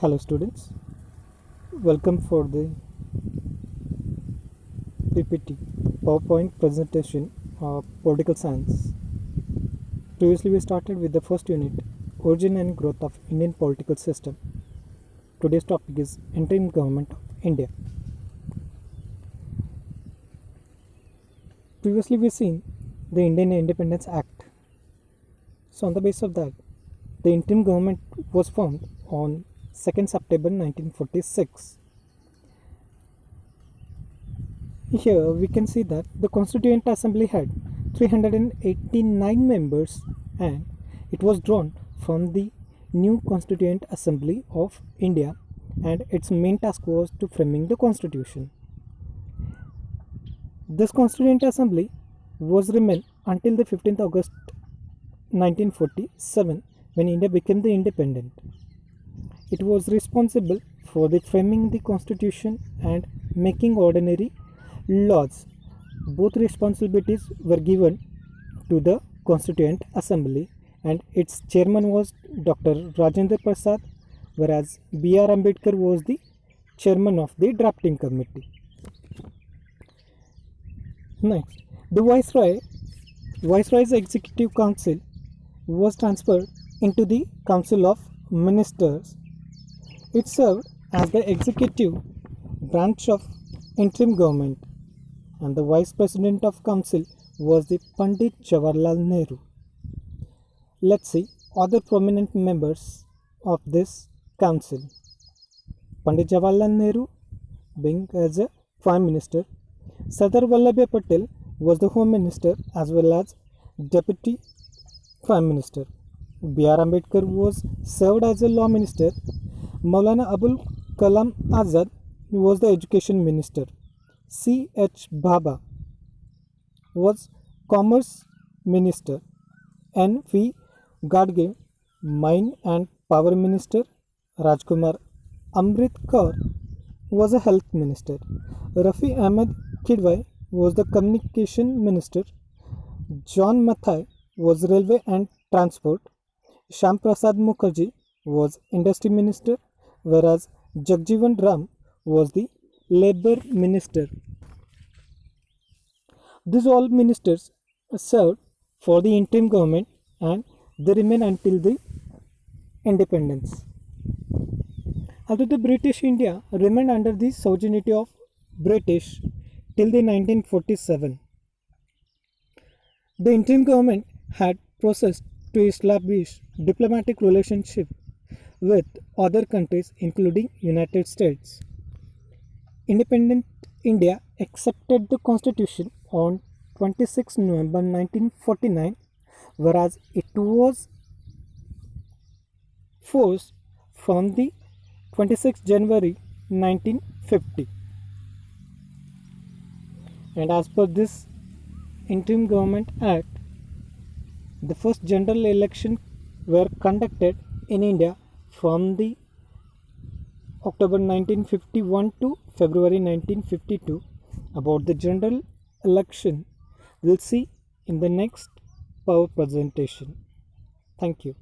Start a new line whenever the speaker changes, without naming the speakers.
Hello students, welcome for the PPT PowerPoint presentation of political science. Previously we started with the first unit, Origin and Growth of Indian Political System. Today's topic is Interim Government of India. Previously we seen the Indian Independence Act. So on the basis of that, the interim government was formed on 2nd September 1946. Here we can see that the Constituent Assembly had 389 members and it was drawn from the new Constituent Assembly of India, and its main task was to framing the constitution. This Constituent Assembly was remained until the 15th August 1947 when India became the independent. It was responsible for the framing the constitution and making ordinary laws. Both responsibilities were given to the Constituent Assembly, and its chairman was Dr. Rajendra Prasad, whereas B.R. Ambedkar was the chairman of the drafting committee. Next, the Viceroy's Executive Council was transferred into the Council of Ministers. It served as the executive branch of interim government, and the Vice President of Council was the Pandit Jawaharlal Nehru. Let's see other prominent members of this council. Pandit Jawaharlal Nehru being as a Prime Minister, Sardar Vallabhbhai Patel was the Home Minister as well as Deputy Prime Minister. B.R. Ambedkar was served as a Law Minister. Maulana Abul Kalam Azad was the Education Minister. C.H. Bhabha was Commerce Minister. N.V. Gadge, Mine and Power Minister. Rajkumar Amrit Kaur was a Health Minister. Rafi Ahmed Kidwai was the Communication Minister. John Mathai was Railway and Transport. Shyam Prasad Mukherjee was Industry Minister, whereas Jagjivan Ram was the Labour Minister. These all ministers served for the interim government and they remain until the independence. Although the British India remained under the sovereignty of British till the 1947, the interim government had processed to establish diplomatic relationship with other countries including United States. Independent India accepted the constitution on 26 November 1949, whereas it was forced from the 26 January 1950. And as per this Interim Government Act, the first general election were conducted in India from the October 1951 to February 1952. About the general election, we'll see in the next power presentation. Thank you.